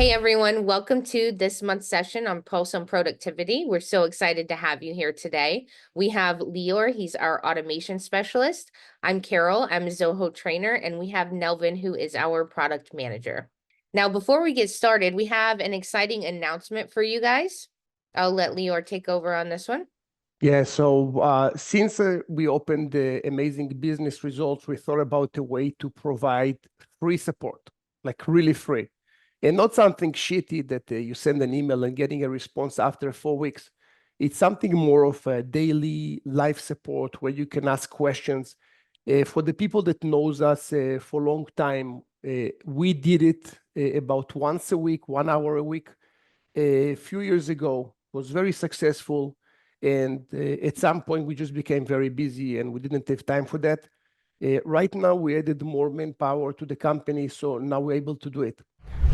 Hey everyone, welcome to this month's session on Pulse on Productivity. We're so excited to have you here today. We have Lior, he's our automation specialist. I'm Carol, I'm a Zoho trainer, and we have Nelvin, who is our product manager. Now, before we get started, we have an exciting announcement for you guys. I'll let Lior take over on this one. Yeah, so since we opened the amazing business results, we thought about a way to provide free support, like really free, and not something shitty that you send an email and getting a response after 4 weeks. It's something more of a daily life support where you can ask questions. For the people that knows us for a long time, we did it about once a week, 1 hour a week. A few years ago, was very successful. And at some point, we just became very busy and we didn't have time for that. Right now, we added more manpower to the company, so now we're able to do it.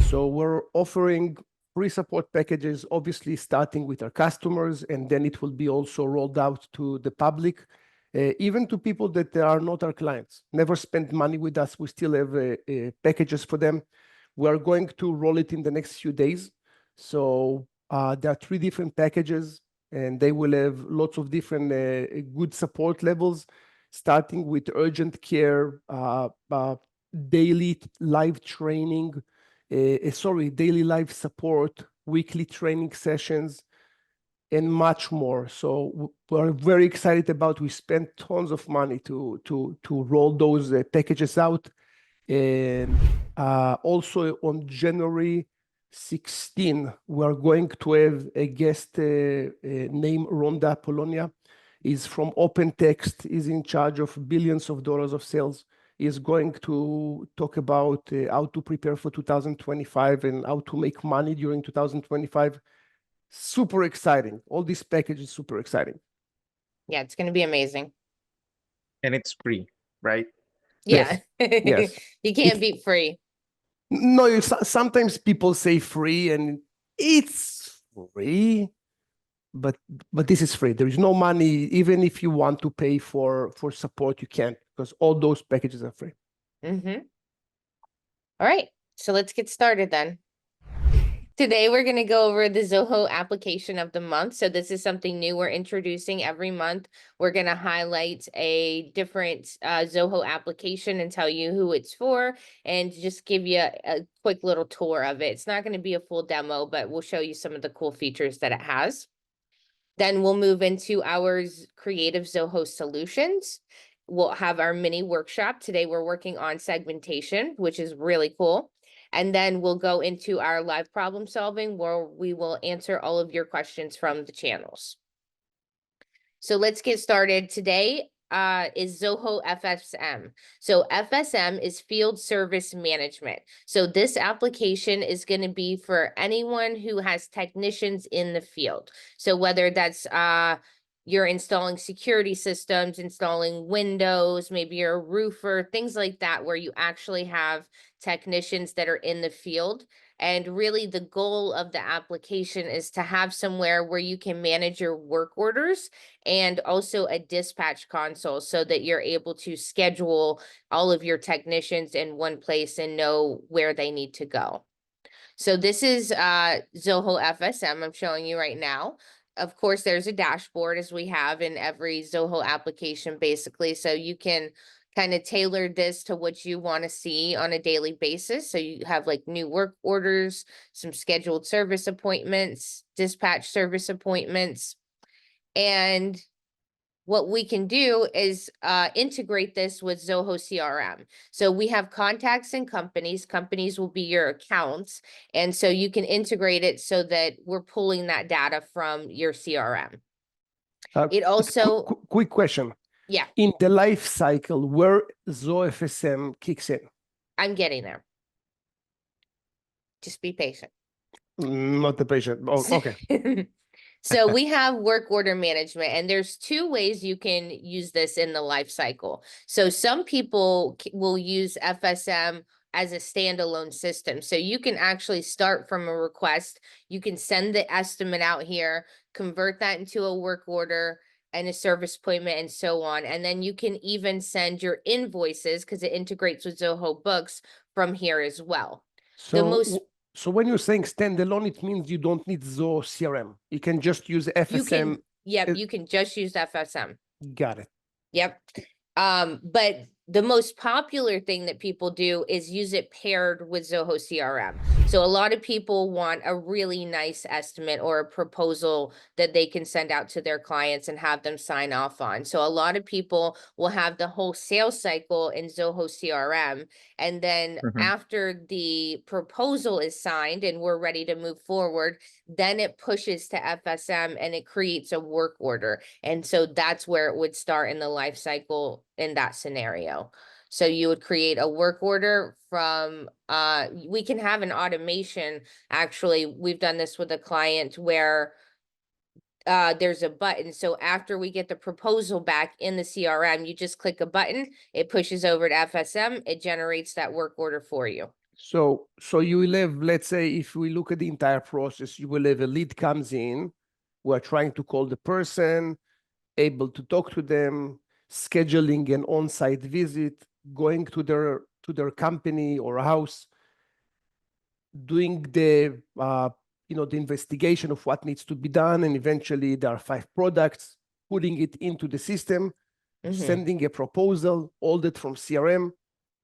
So we're offering free support packages, obviously starting with our customers, and then it will be also rolled out to the public, even to people that are not our clients, never spent money with us. We still have packages for them. We are going to roll it in the next few days. So there are 3 different packages, and they will have lots of different good support levels, starting with urgent care, daily live training, daily live support, weekly training sessions, and much more. So we're very excited about. We spent tons of money to roll those packages out, and also on January 16, we're going to have a guest named Rhonda Polonia. Is from OpenText, is in charge of billions of dollars of sales. Is going to talk about how to prepare for 2025 and how to make money during 2025. Super exciting. All this package is super exciting. Yeah, it's going to be amazing. And it's free, right? Yeah. Yes. You can't beat free. No, sometimes people say free and it's free, but this is free. There is no money. Even if you want to pay for support, you can't, because all those packages are free. Mm-hmm. All right, so let's get started then. Today, we're going to go over the Zoho application of the month. So this is something new we're introducing every month. We're going to highlight a different Zoho application and tell you who it's for and just give you a quick little tour of it. It's not going to be a full demo, but we'll show you some of the cool features that it has. Then we'll move into our creative Zoho solutions. We'll have our mini workshop. Today, we're working on segmentation, which is really cool. And then we'll go into our live problem solving, where we will answer all of your questions from the channels. So let's get started. Today is Zoho FSM. So FSM is Field Service Management. So this application is going to be for anyone who has technicians in the field. So whether that's you're installing security systems, installing windows, maybe you're a roofer, things like that, where you actually have technicians that are in the field. And really the goal of the application is to have somewhere where you can manage your work orders and also a dispatch console so that you're able to schedule all of your technicians in one place and know where they need to go. So this is Zoho FSM I'm showing you right now. Of course, there's a dashboard, as we have in every Zoho application, basically. So you can kind of tailor this to what you want to see on a daily basis. So you have like new work orders, some scheduled service appointments, dispatch service appointments. And what we can do is integrate this with Zoho CRM. So we have contacts and companies. Companies will be your accounts. And so you can integrate it so that we're pulling that data from your CRM. It also... Quick question. Yeah. In the life cycle, where Zoho FSM kicks in? I'm getting there. Just be patient. Not the patient. Oh, okay. So we have work order management, and there's 2 ways you can use this in the life cycle. So some people will use FSM as a standalone system. So you can actually start from a request. You can send the estimate out here, convert that into a work order and a service appointment and so on. And then you can even send your invoices, because it integrates with Zoho Books, from here as well. So when you're saying standalone, it means you don't need Zoho CRM. You can just use You FSM. can, yep, it- you can just use FSM. Got it. Yep. But the most popular thing that people do is use it paired with Zoho CRM. So a lot of people want a really nice estimate or a proposal that they can send out to their clients and have them sign off on. So a lot of people will have the whole sales cycle in Zoho CRM. And then Mhm. after the proposal is signed and we're ready to move forward, then it pushes to FSM and it creates a work order. And so that's where it would start in the life cycle in that scenario. So you would create a work order from, we can have an automation. Actually, we've done this with a client where there's a button. So after we get the proposal back in the CRM, you just click a button, it pushes over to FSM, it generates that work order for you. So you will have, let's say, if we look at the entire process, you will have a lead comes in, we're trying to call the person, able to talk to them, scheduling an on-site visit, going to their company or house, doing the the investigation of what needs to be done, and eventually there are 5 products, putting it into the system, Mhm. sending a proposal, all that from CRM.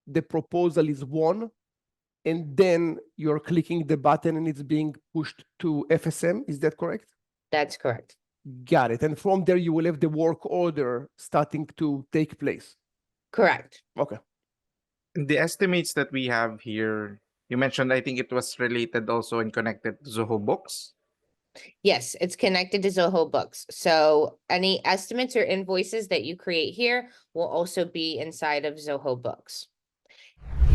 The proposal is won, and then you're clicking the button and it's being pushed to FSM. Is that correct? That's correct. Got it. And from there, you will have the work order starting to take place. Correct. Okay. The estimates that we have here, you mentioned, I think it was related also and connected to Zoho Books. Yes, it's connected to Zoho Books. So any estimates or invoices that you create here will also be inside of Zoho Books.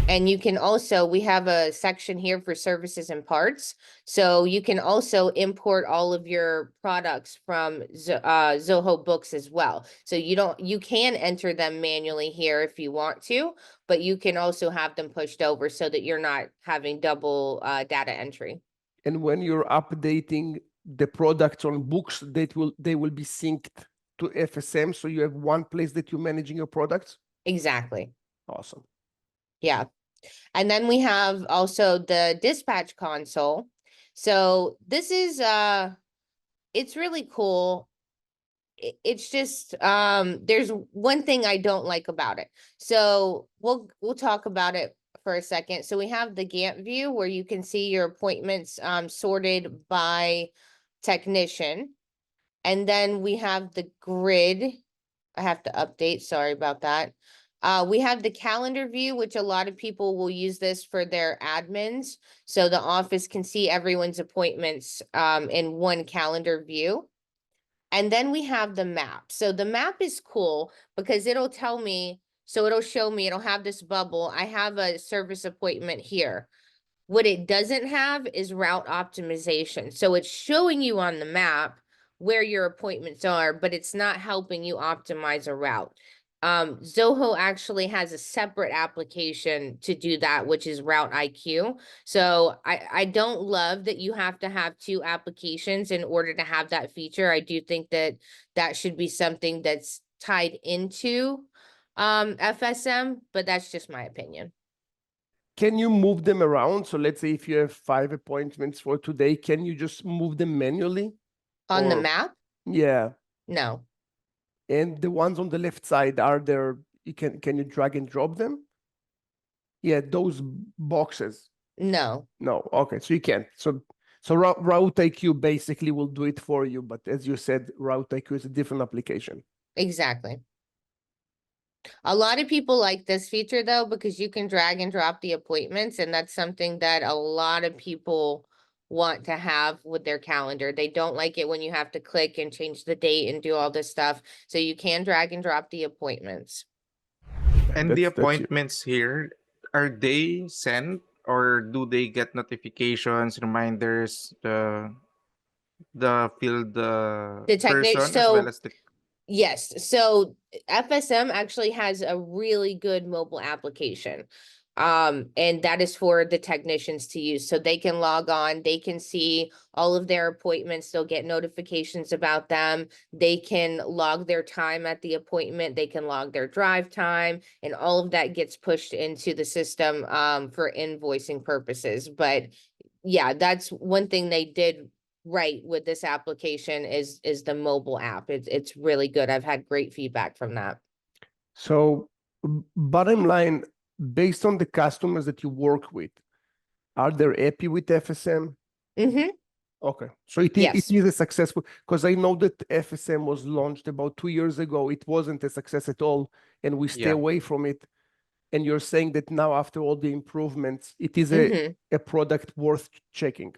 And you can also, we have a section here for services and parts. So you can also import all of your products from Zoho Books as well. So you can enter them manually here if you want to, but you can also have them pushed over so that you're not having double data entry. And when you're updating the products on books, they will be synced to FSM. So you have one place that you're managing your products. Exactly. Awesome. Yeah. And then we have also the dispatch console. So this is it's really cool. It's just there's one thing I don't like about it. So we'll talk about it for a second. So we have the Gantt view where you can see your appointments sorted by technician. And then we have the grid. I have to update, sorry about that. We have the calendar view, which a lot of people will use this for their admins. So the office can see everyone's appointments in one calendar view. And then we have the map. So the map is cool because it'll tell me, so it'll show me, it'll have this bubble. I have a service appointment here. What it doesn't have is route optimization. So it's showing you on the map where your appointments are, but it's not helping you optimize a route. Zoho actually has a separate application to do that, which is Route IQ. So I don't love that you have to have 2 applications in order to have that feature. I do think that that should be something that's tied into FSM, but that's just my opinion. Can you move them around? So let's say if you have 5 appointments for today, can you just move them manually? On the Or- map? Yeah. No. And the ones on the left side, are there, can you drag and drop them? Yeah, those boxes. No. No, okay, so you can't. So Route IQ basically will do it for you, but as you said, Route IQ is a different application. Exactly. A lot of people like this feature though, because you can drag and drop the appointments, and that's something that a lot of people want to have with their calendar. They don't like it when you have to click and change the date and do all this stuff. So you can drag and drop the appointments. And the That's appointments here, are they sent or do they get notifications, reminders, the field The technique, person as well so as the yes, so FSM actually has a really good mobile application. And that is for the technicians to use. So they can log on, they can see all of their appointments, they'll get notifications about them. They can log their time at the appointment, they can log their drive time, and all of that gets pushed into the system for invoicing purposes. But yeah, that's one thing they did right with this application is the mobile app. It's really good. I've had great feedback from that. So bottom line, based on the customers that you work with, are they happy with FSM? Mm-hmm. Okay, so it Yes. is a successful, because I know that FSM was launched about 2 years ago. It wasn't a success at all, and we stay Yeah. away from it. And you're saying that now, after all the improvements, it is Mm-hmm. a product worth checking.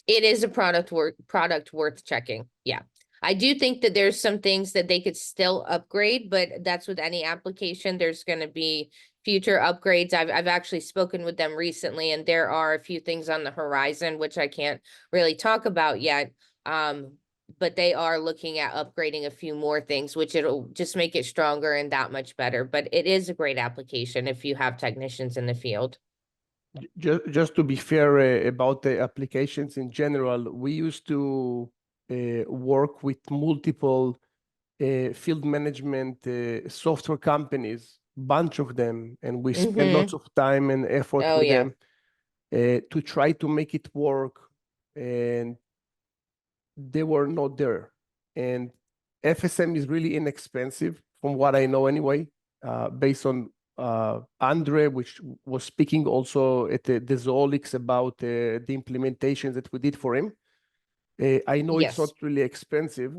It is a product worth checking. Yeah. I do think that there's some things that they could still upgrade, but that's with any application. There's going to be future upgrades. I've actually spoken with them recently, and there are a few things on the horizon which I can't really talk about yet. But they are looking at upgrading a few more things, which it'll just make it stronger and that much better. But it is a great application if you have technicians in the field. Just to be fair about the applications in general, we used to work with multiple field management software companies, bunch of them, and we spend Mm-hmm. lots of time and effort Oh, with yeah. them to try to make it work, and they were not there. And FSM is really inexpensive, from what I know anyway, based on Andre, which was speaking also at the Zoolix about the implementations that we did for him. I know it's not Yes. really expensive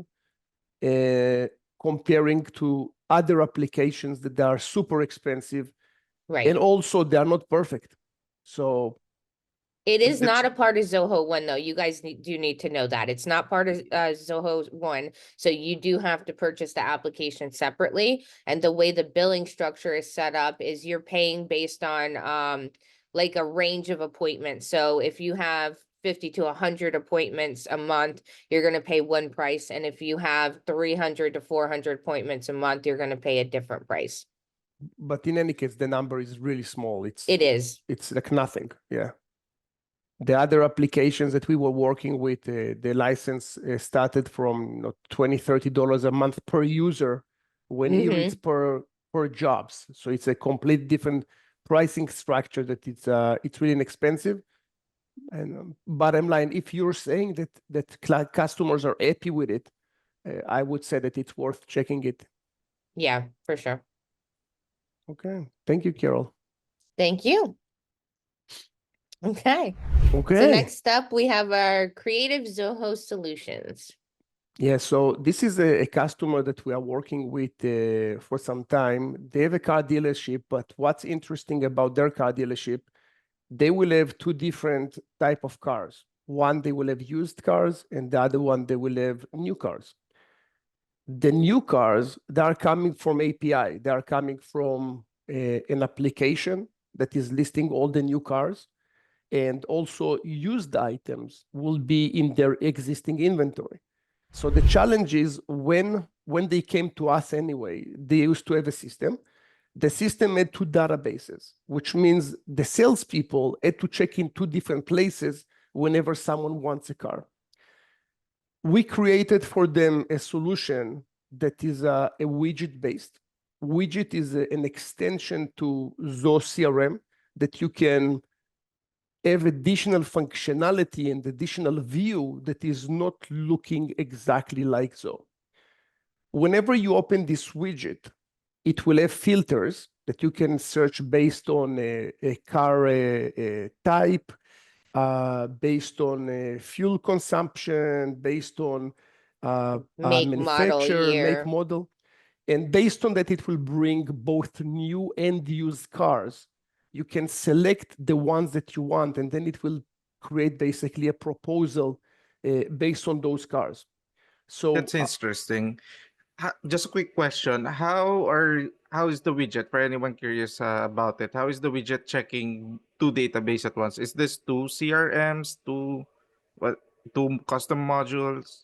comparing to other applications that are super expensive, Right. and also they are not perfect. So It is The not ch- a part of Zoho One, though. You guys do need to know that. It's not part of Zoho One. So you do have to purchase the application separately. And the way the billing structure is set up is you're paying based on like a range of appointments. So if you have 50 to 100 appointments a month, you're going to pay one price. And if you have 300 to 400 appointments a month, you're going to pay a different price. but in any case, the number is really small. It is. It's like nothing. Yeah. The other applications that we were working with, the license started from $20-30 a month per user. When here it's per jobs, so it's a complete different pricing structure. That it's really inexpensive. And bottom line, if you're saying that customers are happy with it, I would say that it's worth checking it. Yeah, for sure. Okay, thank you, Carol. Thank you. Okay. So Okay. next up, we have our creative Zoho solutions. Yeah, so this is a customer that we are working with for some time. They have a car dealership, but what's interesting about their car dealership, they will have two different type of cars. One, they will have used cars, and the other one, they will have new cars. The new cars, they are coming from API. They are coming from an application that is listing all the new cars, and also used items will be in their existing inventory. So the challenge is when they came to us anyway, they used to have a system. The system had two databases, which means the salespeople had to check in two different places whenever someone wants a car. We created for them a solution that is a widget-based. Widget is an extension to Zoho CRM that you can have additional functionality and additional view that is not looking exactly like Zoho. Whenever you open this widget, it will have filters that you can search based on a car type, based on fuel consumption, based on Make, model, manufacturer, make, year. model. And based on that, it will bring both new and used cars. You can select the ones that you want, and then it will create basically a proposal based on those cars. So That's interesting. Just a quick question. How is the widget for anyone curious about it? How is the widget checking two database at once? Is this two CRMs, what two custom modules?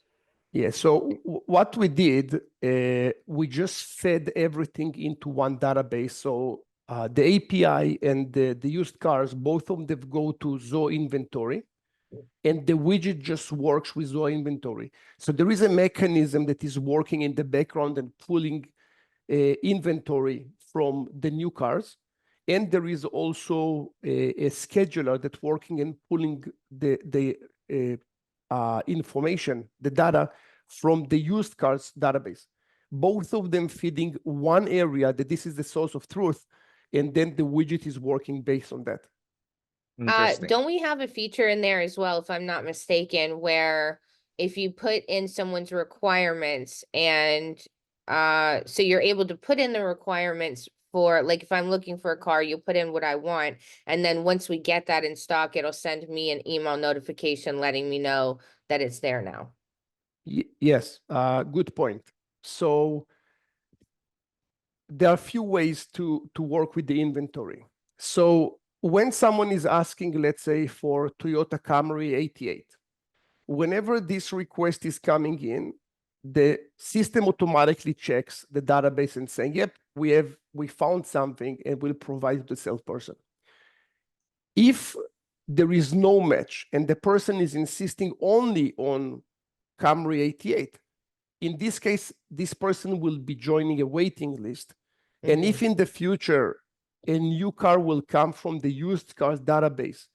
yeah, so what we did, we just fed everything into one database. So the API and the used cars, both of them go to Zoho inventory, and the widget just works with Zoho inventory. So there is a mechanism that is working in the background and pulling inventory from the new cars. And there is also a scheduler that's working and pulling the information, the data from the used cars database. Both of them feeding one area that this is the source of truth, and then the widget is working based on that. Interesting. Don't we have a feature in there as well, if I'm not mistaken, where if you put in someone's requirements and so you're able to put in the requirements for, like, if I'm looking for a car, you put in what I want, and then once we get that in stock, it'll send me an email notification letting me know that it's there now. Yes, good point. So there are a few ways to work with the inventory. So when someone is asking, let's say, for Toyota Camry 88, whenever this request is coming in, the system automatically checks the database and saying, yep, we found something, and will provide the salesperson. If there is no match and the person is insisting only on Camry 88, in this case, this person will be joining a waiting list. And if in the future a new car will come from the used cars database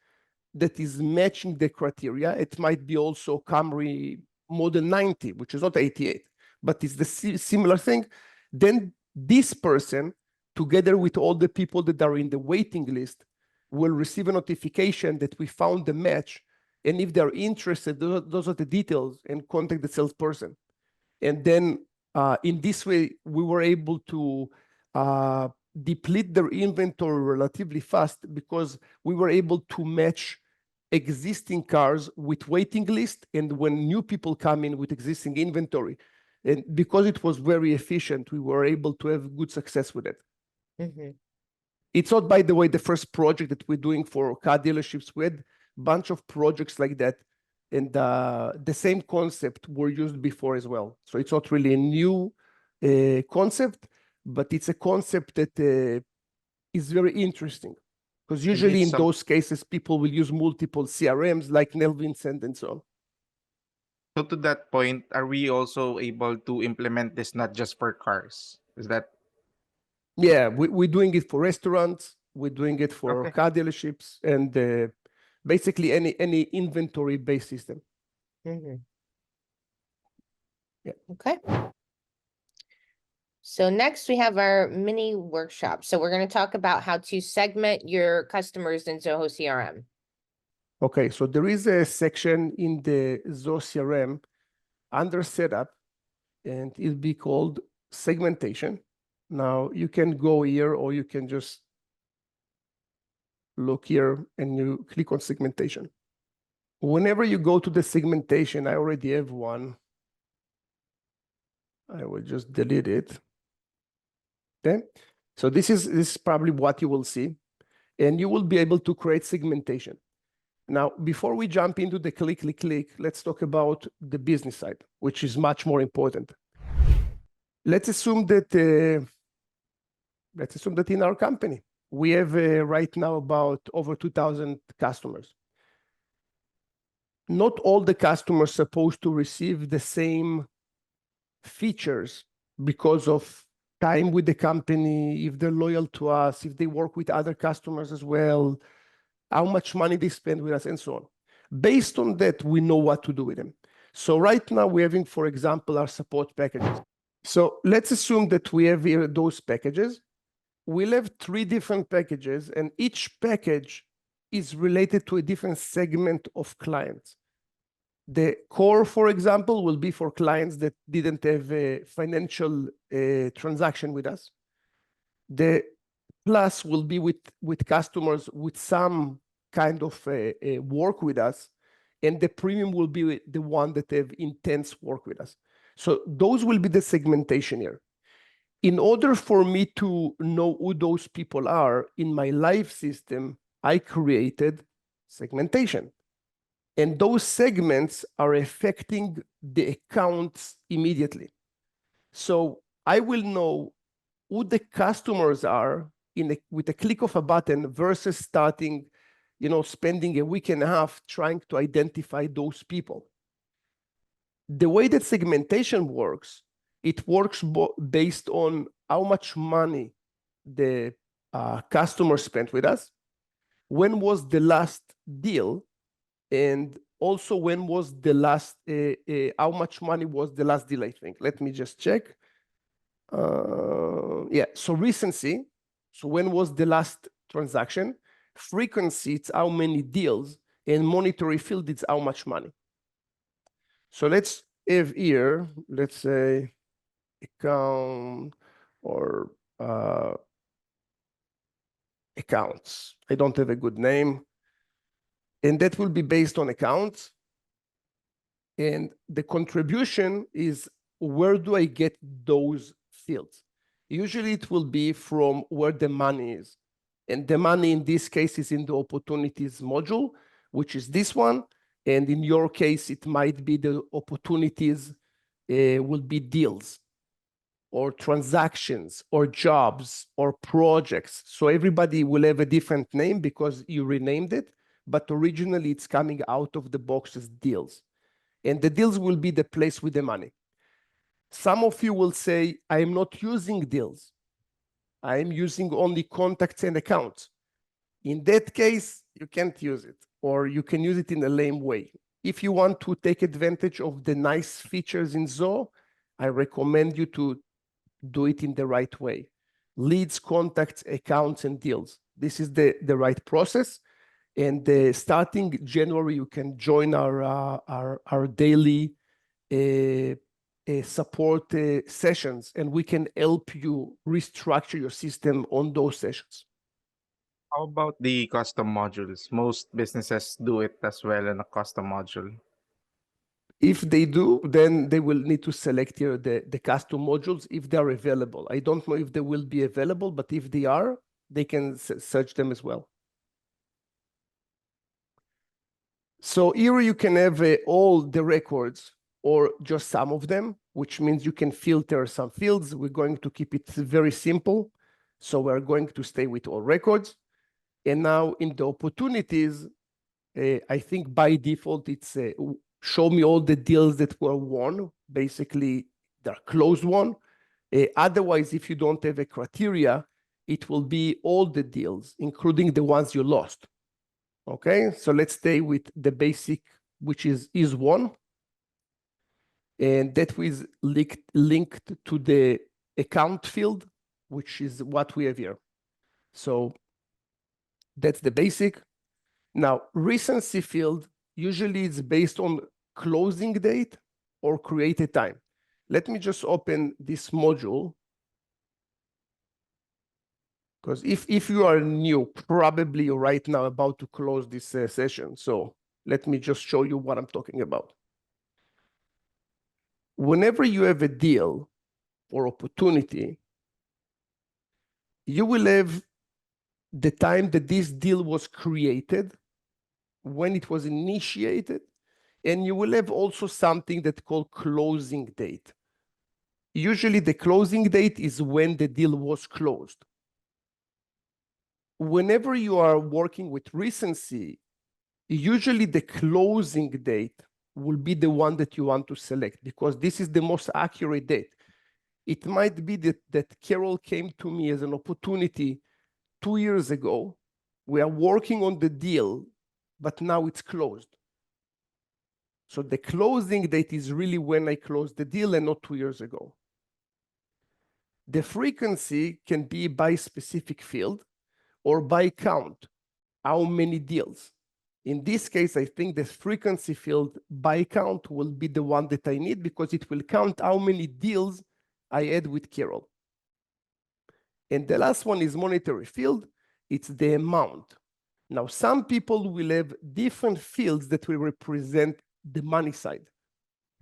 that is matching the criteria, it might be also Camry model 90, which is not 88, but it's the similar thing, then this person, together with all the people that are in the waiting list, will receive a notification that we found the match. And if they're interested, those are the details, and contact the salesperson. And then in this way, we were able to deplete their inventory relatively fast, because we were able to match existing cars with waiting list, and when new people come in with existing inventory. And because it was very efficient, we were able to have good success with it. It's not, by the way, the first project that we're doing for car dealerships. We had a bunch of projects like that, and the same concept were used before as well. So it's not really a new concept, but it's a concept that is very interesting, because usually in those cases, people will use multiple CRMs like Nel Vincent and so on. So to that point, are we also able to implement this not just for cars? Is that? Yeah, we're doing it for restaurants. We're doing it for car dealerships, and basically any inventory-based system. Yeah. Okay. So next we have our mini workshop. So we're going to talk about how to segment your customers in Zoho CRM. Okay, so there is a section in the Zoho CRM under setup, and it'll be called segmentation. Now you can go here, or you can just look here and you click on segmentation. Whenever you go to the segmentation, I already have one. I will just delete it. Okay, so this is probably what you will see, and you will be able to create segmentation. Now, before we jump into the click, let's talk about the business side, which is much more important. Let's assume that in our company, we have right now about over 2,000 customers. Not all the customers are supposed to receive the same features because of time with the company, if they're loyal to us, if they work with other customers as well, how much money they spend with us, and so on. Based on that, we know what to do with them. So right now we're having, for example, our support packages. So let's assume that we have here those packages. We'll have 3 different packages, and each package is related to a different segment of clients. The core, for example, will be for clients that didn't have a financial transaction with us. The plus will be with customers with some kind of work with us, and the premium will be the one that have intense work with us. So those will be the segmentation here. In order for me to know who those people are in my live system, I created segmentation. And those segments are affecting the accounts immediately. So I will know who the customers are with a click of a button versus starting, spending a week and a half trying to identify those people. The way that segmentation works, it works based on how much money the customer spent with us, when was the last deal, and also when was the last, how much money was the last deal, I think. Let me just check. Yeah, so recency, so when was the last transaction? Frequency, it's how many deals, and monetary field, it's how much money. So let's have here, let's say, account or accounts. I don't have a good name. And that will be based on accounts. And the contribution is, where do I get those fields? Usually it will be from where the money is. And the money in this case is in the opportunities module, which is this one. And in your case, it might be the opportunities will be deals or transactions or jobs or projects. So everybody will have a different name because you renamed it, but originally it's coming out of the box as deals. And the deals will be the place with the money. Some of you will say, I am not using deals. I am using only contacts and accounts. In that case, you can't use it, or you can use it in a lame way. If you want to take advantage of the nice features in Zoho, I recommend you to do it in the right way. Leads, contacts, accounts, and deals. This is the right process. And starting January, you can join our daily support sessions, and we can help you restructure your system on those sessions. How about the custom modules? Most businesses do it as well in a custom module. If they do, then they will need to select here the custom modules if they're available. I don't know if they will be available, but if they are, they can search them as well. So here you can have all the records or just some of them, which means you can filter some fields. We're going to keep it very simple. So we're going to stay with all records. And now in the opportunities, I think by default, it's show me all the deals that were won. Basically, they're closed won. Otherwise, if you don't have a criteria, it will be all the deals, including the ones you lost. Okay, so let's stay with the basic, which is won. And that was linked to the account field, which is what we have here. So that's the basic. Now, recency field usually is based on closing date or created time. Let me just open this module. Because if you are new, probably you're right now about to close this session. So let me just show you what I'm talking about. Whenever you have a deal or opportunity, you will have the time that this deal was created, when it was initiated, and you will have also something that's called closing date. Usually the closing date is when the deal was closed. Whenever you are working with recency, usually the closing date will be the one that you want to select because this is the most accurate date. It might be that Carol came to me as an opportunity 2 years ago. We are working on the deal, but now it's closed. So the closing date is really when I closed the deal and not 2 years ago. The frequency can be by specific field or by count, how many deals. In this case, I think the frequency field by count will be the one that I need because it will count how many deals I had with Carol. And the last one is monetary field. It's the amount. Now, some people will have different fields that will represent the money side.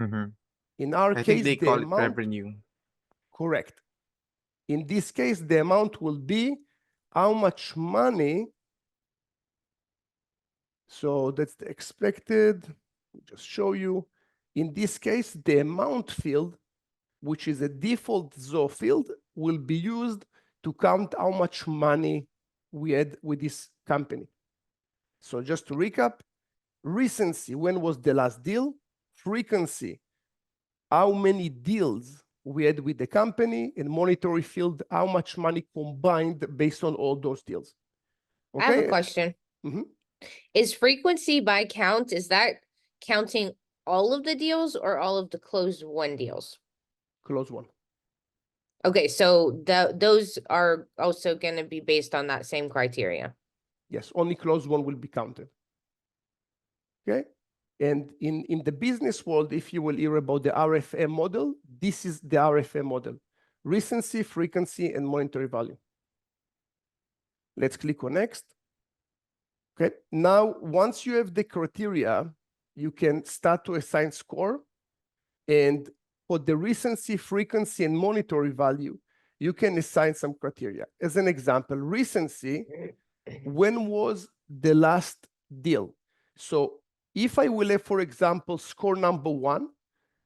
Mm-hmm. In our I case, think they the call it amount, revenue. correct. In this case, the amount will be how much money. So that's the expected. I'll just show you. In this case, the amount field, which is a default Zoho field, will be used to count how much money we had with this company. So just to recap, recency, when was the last deal? Frequency, how many deals we had with the company, and monetary field, how much money combined based on all those deals. I have a Okay. question. Mhm. Is frequency by count, is that counting all of the deals or all of the closed won deals? Close one. Okay, so those are also gonna be based on that same criteria. Yes, only close one will be counted. Okay. And in the business world, if you will hear about the RFM model, this is the RFM model: recency, frequency, and monetary value. Let's click on next. Okay. Now, once you have the criteria, you can start to assign score. And for the recency, frequency, and monetary value, you can assign some criteria. As an example, recency, when was the last deal? So if I will have, for example, score number 1,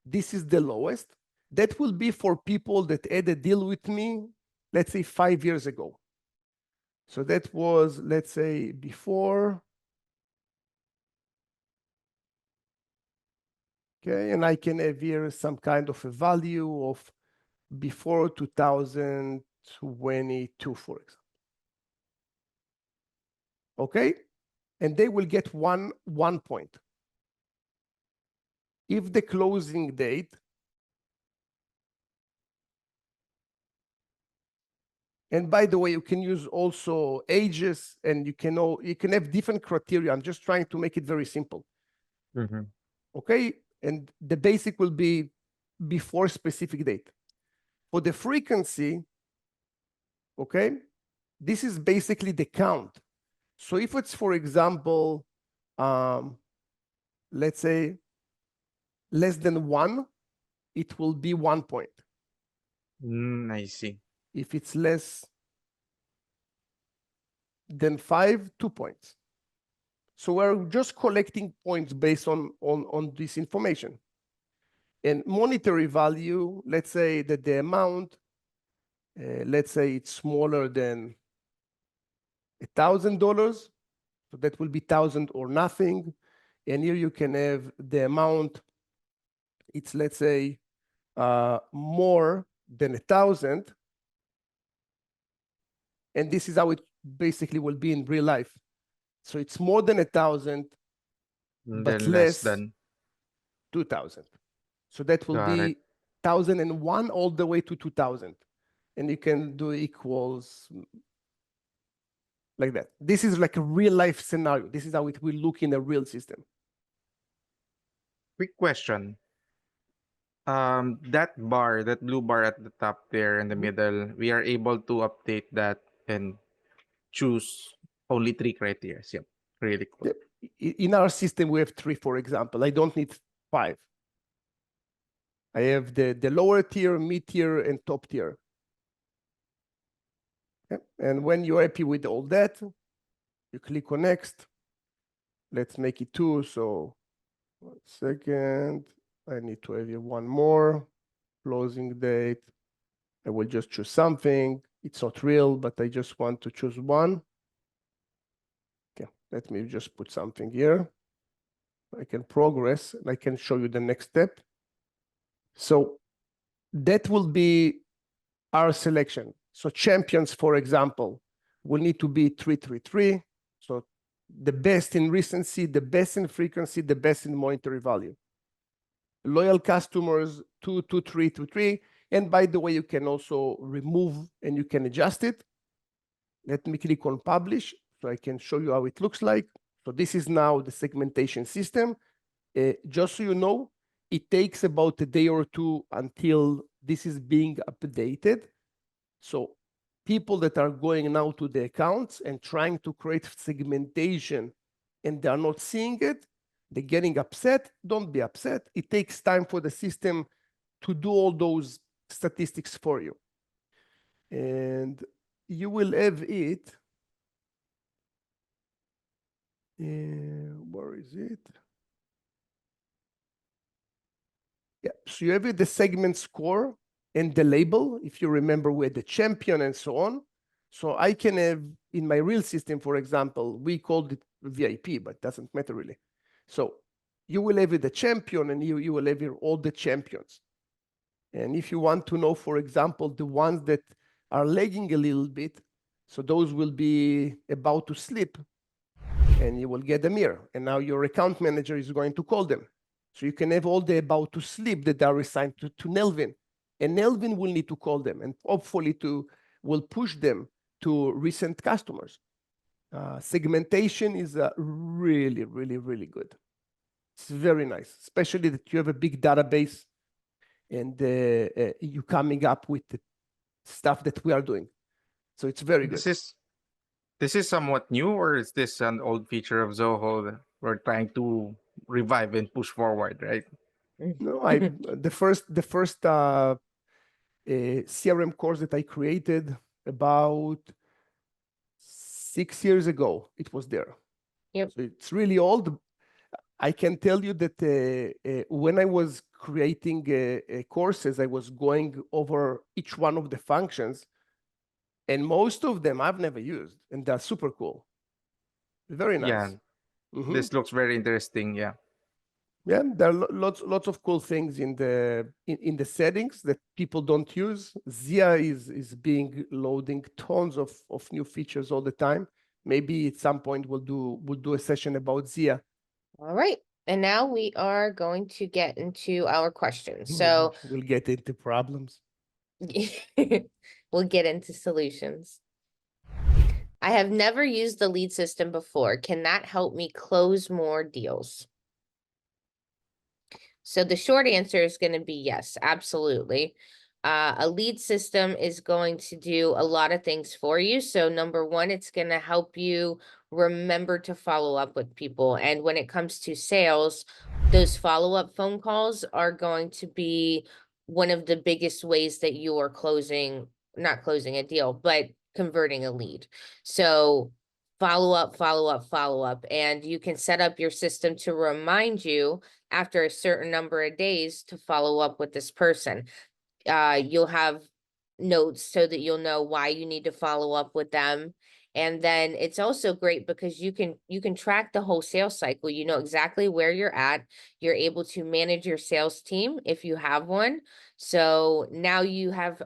this is the lowest. That will be for people that had a deal with me, let's say 5 years ago. So that was, let's say, before. Okay, and I can have here some kind of a value of before 2022, for example. Okay, and they will get one point. If the closing date, and by the way, you can use also ages, and you can have different criteria. I'm just trying to make it very simple. Mm-hmm. Okay, and the basic will be before specific date. For the frequency, okay, this is basically the count. So if it's, for example, let's say less than 1, it will be 1 point. I see. If it's less than 5, 2 points. So we're just collecting points based on this information. And monetary value, let's say that the amount, let's say it's smaller than $1,000. So that will be 1,000 or nothing. And here you can have the amount, it's, let's say, more than 1,000. And this is how it basically will be in real life. So it's more than 1,000, but Then less than 2,000. So that will Got be it. 1,001 all the way to 2,000. And you can do equals like that. This is like a real life scenario. This is how it will look in a real system. Quick question. That bar, that blue bar at the top there in the middle, we are able to update that and choose only 3 criteria. Yep. Really cool. Yep. In our system, we have 3, for example. I don't need 5. I have the lower tier, mid tier, and top tier. Okay. And when you're happy with all that, you click on next. Let's make it 2. So 1 second. I need to have here one more. Closing date. I will just choose something. It's not real, but I just want to choose one. Okay, let me just put something here. I can progress, and I can show you the next step. So that will be our selection. So champions, for example, will need to be 333. So the best in recency, the best in frequency, the best in monetary value. Loyal customers, 22323. And by the way, you can also remove and you can adjust it. Let me click on publish so I can show you how it looks like. So this is now the segmentation system. Just so you know, it takes about a day or 2 until this is being updated. So people that are going now to the accounts and trying to create segmentation and they are not seeing it, they're getting upset. Don't be upset. It takes time for the system to do all those statistics for you. And you will have it. Where is it? Yeah, so you have it, the segment score and the label. If you remember, we had the champion and so on. So I can have in my real system, for example, we called it VIP, but it doesn't matter really. So you will have it the champion and you will have here all the champions. And if you want to know, for example, the ones that are lagging a little bit, so those will be about to sleep, and you will get a mirror. And now your account manager is going to call them. So you can have all the about to sleep that are assigned to Nelvin. And Nelvin will need to call them and hopefully will push them to recent customers. Segmentation is really, really, really good. It's very nice, especially that you have a big database and you coming up with the stuff that we are doing. So it's very good. This is somewhat new, or is this an old feature of Zoho that we're trying to revive and push forward, right? No, the first CRM course that I created about 6 years ago, it was there. Yep. So it's really old. I can tell you that when I was creating courses, I was going over each one of the functions, and most of them I've never used, and they're super cool. Very nice. Yeah, Mhm. this looks very interesting. Yeah. Yeah, there are lots of cool things in the settings that people don't use. Zia is being loading tons of new features all the time. Maybe at some point we'll do a session about Zia. All right. And now we are going to get into our questions. So We'll get into problems. we'll get into solutions. I have never used the lead system before. Can that help me close more deals? So the short answer is going to be yes, absolutely. A lead system is going to do a lot of things for you. So number one, it's going to help you remember to follow up with people. And when it comes to sales, those follow-up phone calls are going to be one of the biggest ways that you are not closing a deal, but converting a lead. So follow up, follow up, follow up. And you can set up your system to remind you after a certain number of days to follow up with this person. You'll have notes so that you'll know why you need to follow up with them. And then it's also great because you can track the whole sales cycle. You know exactly where you're at. You're able to manage your sales team if you have one. So now you have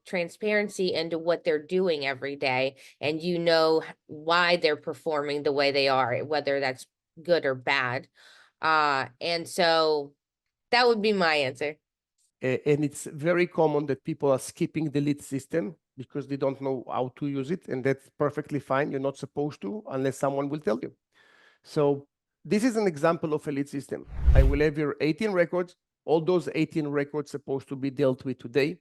transparency into what they're doing every day, and you know why they're performing the way they are, whether that's good or bad. And so that would be my answer. And it's very common that people are skipping the lead system because they don't know how to use it, and that's perfectly fine. You're not supposed to unless someone will tell you. So this is an example of a lead system. I will have your 18 records. All those 18 records supposed to be dealt with today.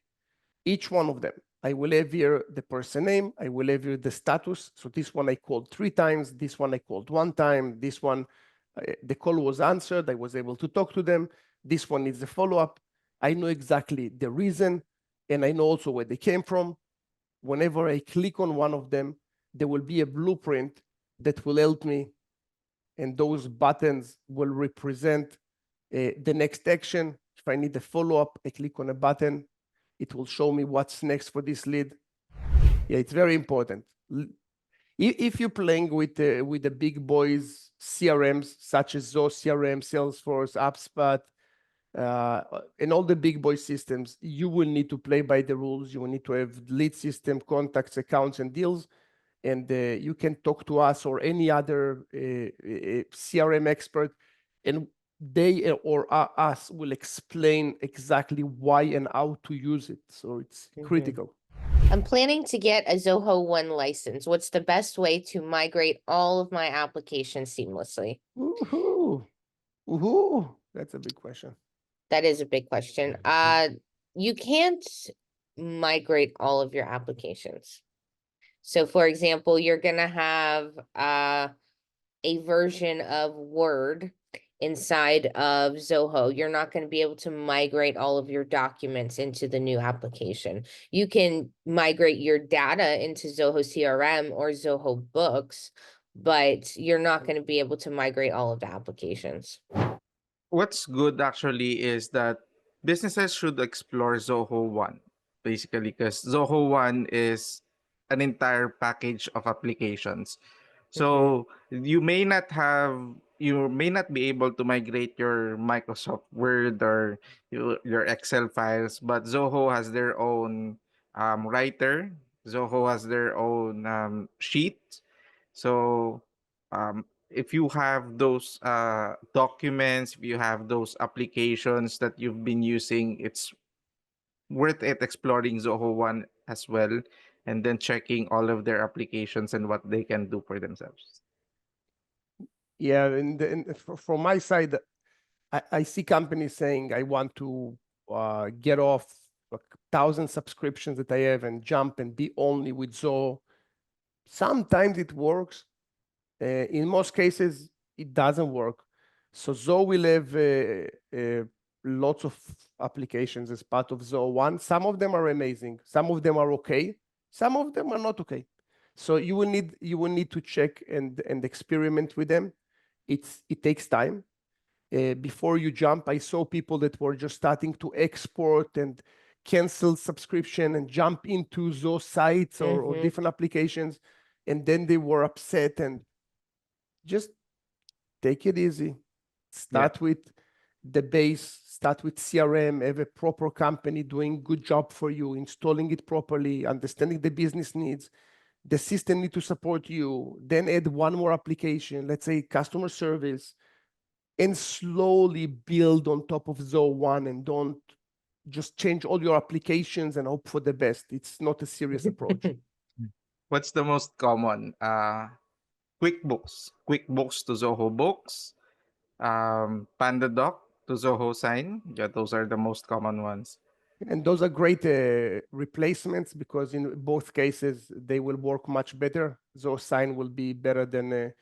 Each one of them. I will have here the person name. I will have here the status. So this one I called 3 times. This one I called 1 time. This one, the call was answered. I was able to talk to them. This one needs a follow-up. I know exactly the reason, and I know also where they came from. Whenever I click on one of them, there will be a blueprint that will help me, and those buttons will represent the next action. If I need a follow-up, I click on a button. It will show me what's next for this lead. Yeah, it's very important. If you're playing with the big boys CRMs such as Zoho CRM, Salesforce, HubSpot, in all the big boy systems, you will need to play by the rules. You will need to have lead system, contacts, accounts, and deals. And you can talk to us or any other CRM expert, and they or us will explain exactly why and how to use it. So it's critical. I'm planning to get a Zoho One license. What's the best way to migrate all of my applications seamlessly? Woohoo! Woohoo! That's a big question. That is a big question. You can't migrate all of your applications. So for example, you're gonna have a version of Word inside of Zoho. You're not going to be able to migrate all of your documents into the new application. You can migrate your data into Zoho CRM or Zoho Books, but you're not going to be able to migrate all of the applications. What's good actually is that businesses should explore Zoho One, basically, because Zoho One is an entire package of applications. So you may not have you may not be able to migrate your Microsoft Word or your Excel files, but Zoho has their own writer. Zoho has their own sheet. So if you have those documents, if you have those applications that you've been using, it's worth it exploring Zoho One as well, and then checking all of their applications and what they can do for themselves. Yeah, and from my side, I see companies saying, I want to get off 1,000 subscriptions that I have and jump and be only with Zoho. Sometimes it works. In most cases, it doesn't work. So Zoho will have lots of applications as part of Zoho One. Some of them are amazing. Some of them are okay. Some of them are not okay. So you will need to check and experiment with them. It takes time. Before you jump, I saw people that were just starting to export and cancel subscription and jump into those sites or different applications, and then they were upset. And just take it easy. Start with the base, start with CRM, have a proper company doing good job for you, installing it properly, understanding the business needs. The system need to support you. Then add one more application, let's say customer service, and slowly build on top of Zoho One, and don't just change all your applications and hope for the best. It's not a serious approach. What's the most common? QuickBooks to Zoho Books, PandaDoc to Zoho Sign. Yeah, those are the most common ones. And those are great replacements, because in both cases, they will work much better. Zoho Sign will be better than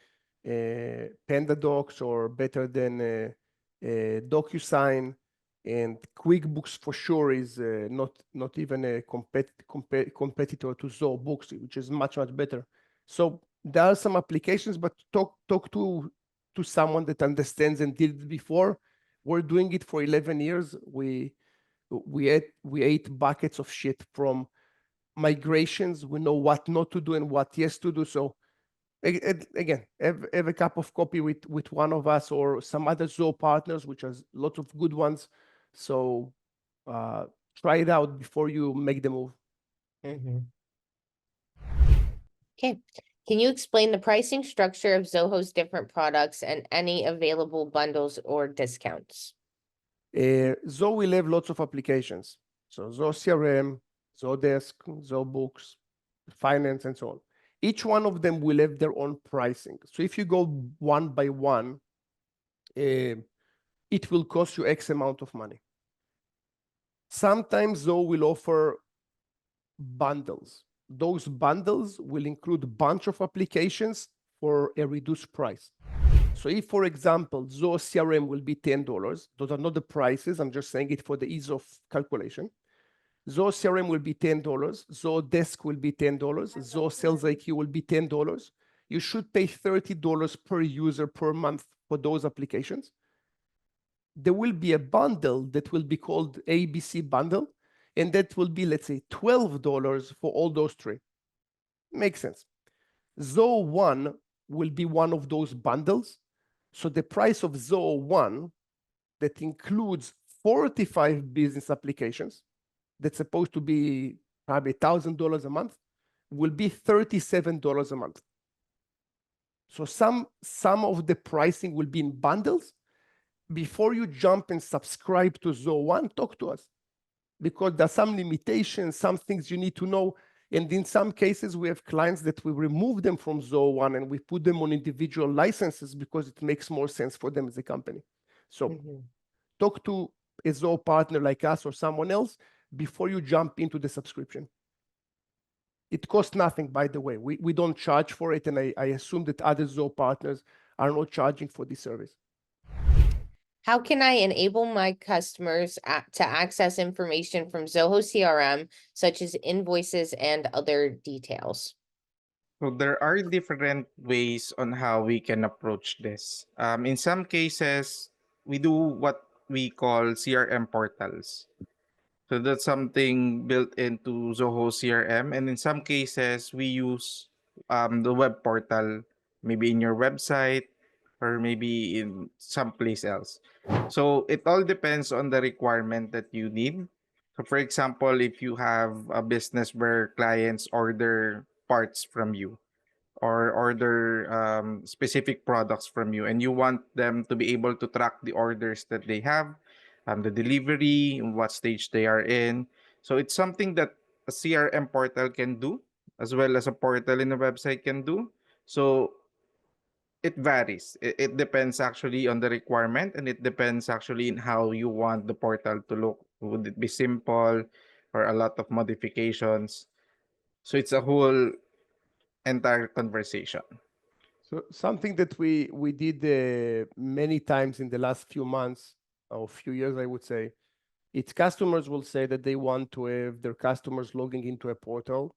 PandaDocs, or better than DocuSign. And QuickBooks for sure is not even a competitor to Zoho Books, which is much better. So there are some applications, but talk to someone that understands and did it before. We're doing it for 11 years. We ate buckets of shit from migrations. We know what not to do and what yes to do. So again, have a cup of coffee with one of us or some other Zoho partners, which has lots of good ones. So try it out before you make the move. Okay. Can you explain the pricing structure of Zoho's different products and any available bundles or discounts? Zoho will have lots of applications. So Zoho CRM, Zoho Desk, Zoho Books, Finance, and so on. Each one of them will have their own pricing. So if you go one by one, it will cost you X amount of money. Sometimes Zoho will offer bundles. Those bundles will include a bunch of applications for a reduced price. So if, for example, Zoho CRM will be $10, those are not the prices, I'm just saying it for the ease of calculation. Zoho CRM will be $10, Zoho Desk will be $10, Zoho Sales IQ will be $10. You should pay $30 per user per month for those applications. There will be a bundle that will be called ABC bundle, and that will be, let's say, $12 for all those three. Makes sense. Zoho One will be one of those bundles. So the price of Zoho One, that includes 45 business applications, that's supposed to be probably $1,000 a month, will be $37 a month. So some of the pricing will be in bundles. Before you jump and subscribe to Zoho One, talk to us, because there are some limitations, some things you need to know. And in some cases, we have clients that we remove them from Zoho One and we put them on individual licenses because it makes more sense for them as a company. So talk to a Zoho partner like us or someone else before you jump into the subscription. It costs nothing, by the way. We don't charge for it, and I assume that other Zoho partners are not charging for this service. How can I enable my customers to access information from Zoho CRM, such as invoices and other details? So there are different ways on how we can approach this. In some cases, we do what we call CRM portals. So that's something built into Zoho CRM. And in some cases, we use the web portal, maybe in your website, or maybe in someplace else. So it all depends on the requirement that you need. So for example, if you have a business where clients order parts from you or order specific products from you, and you want them to be able to track the orders that they have, the delivery, what stage they are in. So it's something that a CRM portal can do, as well as a portal in a website can do. So it varies. It depends actually on the requirement, and it depends actually in how you want the portal to look. Would it be simple or a lot of modifications? So it's a whole entire conversation. So something that we did many times in the last few months or few years, I would say, it's customers will say that they want to have their customers logging into a portal.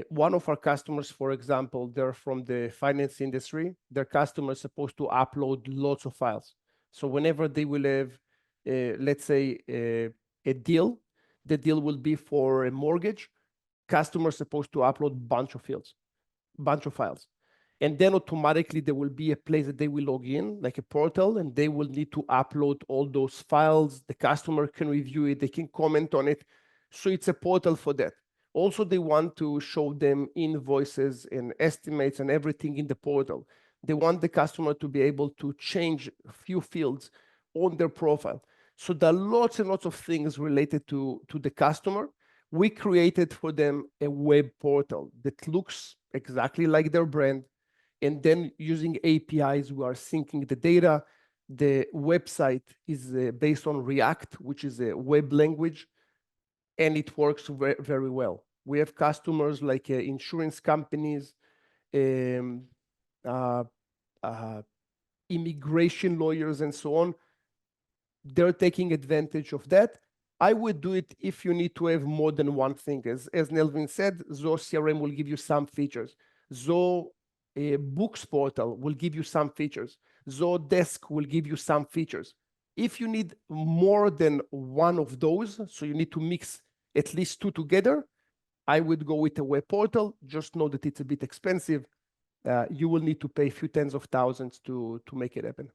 One of our customers, for example, they're from the finance industry. Their customers supposed to upload lots of files. So whenever they will have, let's say, a deal, the deal will be for a mortgage. Customers supposed to upload bunch of files. And then automatically there will be a place that they will log in, like a portal, and they will need to upload all those files. The customer can review it, they can comment on it. So it's a portal for that. Also, they want to show them invoices and estimates and everything in the portal. They want the customer to be able to change a few fields on their profile. So there are lots and lots of things related to the customer. We created for them a web portal that looks exactly like their brand. And then using APIs, we are syncing the data. The website is based on React, which is a web language, and it works very well. We have customers like insurance companies, um, uh, immigration lawyers, and so on. They're taking advantage of that. I would do it if you need to have more than one thing. As Nelvin said, Zoho CRM will give you some features. Zoho Books portal will give you some features. Zoho Desk will give you some features. If you need more than one of those, so you need to mix at least two together, I would go with a web portal. Just know that it's a bit expensive. You will need to pay a few tens of thousands to make it happen.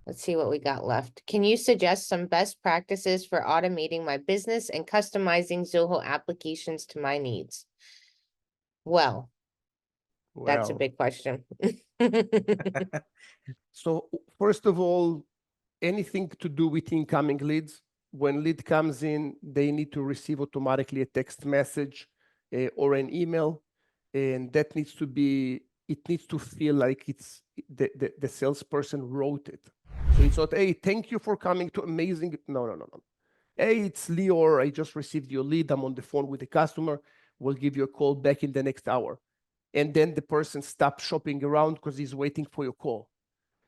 Let's see what we got left. Can you suggest some best practices for automating my business and customizing Zoho applications to my needs? Well, that's a Well, big question. so first of all, anything to do with incoming leads. When lead comes in, they need to receive automatically a text message or an email, and that needs to be, it needs to feel like it's the salesperson wrote it. So it's not, hey, thank you for coming to amazing. No. Hey, it's Lior. I just received your lead. I'm on the phone with the customer. We'll give you a call back in the next hour. And then the person stops shopping around because he's waiting for your call.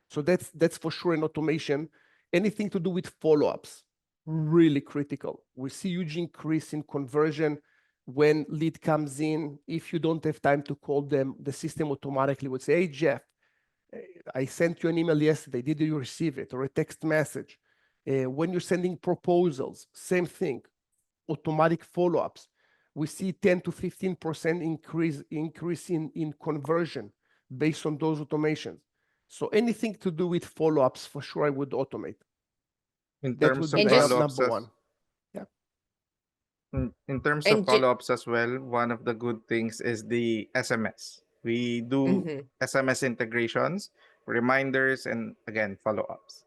So that's for sure an automation. Anything to do with follow-ups, really critical. We see huge increase in conversion when lead comes in. If you don't have time to call them, the system automatically would say, hey, Jeff, I sent you an email yesterday. Did you receive it? Or a text message. When you're sending proposals, same thing, automatic follow-ups. We see 10 to 15% increase in conversion based on those automations. So anything to do with follow-ups, for sure, I would automate. In That terms would of be And just- follow-ups, number one. in terms of And follow-ups as well, one of the good things is the SMS. We do Mhm. SMS integrations, reminders, and again, follow-ups.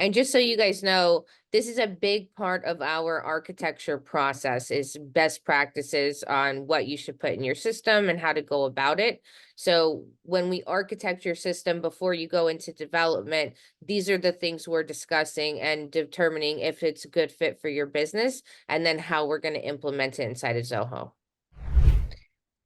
And just so you guys know, this is a big part of our architecture process is best practices on what you should put in your system and how to go about it. So when we architect your system before you go into development, these are the things we're discussing and determining if it's a good fit for your business and then how we're going to implement it inside of Zoho.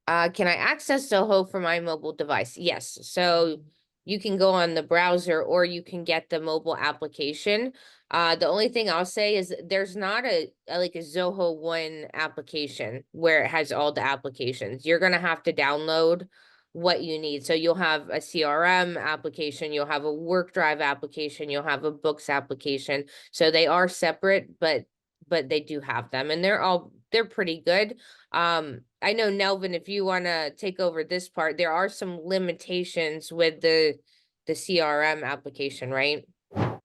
Can I access Zoho from my mobile device? Yes. So you can go on the browser or you can get the mobile application. The only thing I'll say is there's not like a Zoho One application where it has all the applications. You're gonna have to download what you need. So you'll have a CRM application, you'll have a work drive application, you'll have a books application. So they are separate, but but they do have them, and they're pretty good. I know, Nelvin, if you want to take over this part, there are some limitations with the CRM application, right?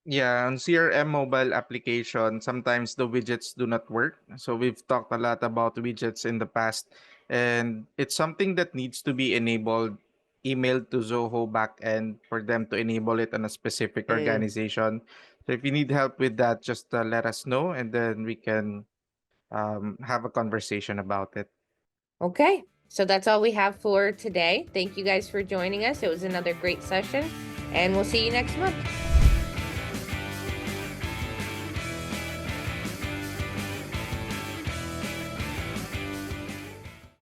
Yeah, on CRM mobile application, sometimes the widgets do not work. So we've talked a lot about widgets in the past, and it's something that needs to be enabled, emailed to Zoho backend for them to enable it on a specific Mm. organization. So if you need help with that, just let us know, and then we can have a conversation about it. Okay, so that's all we have for today. Thank you guys for joining us. It was another great session, and we'll see you next month.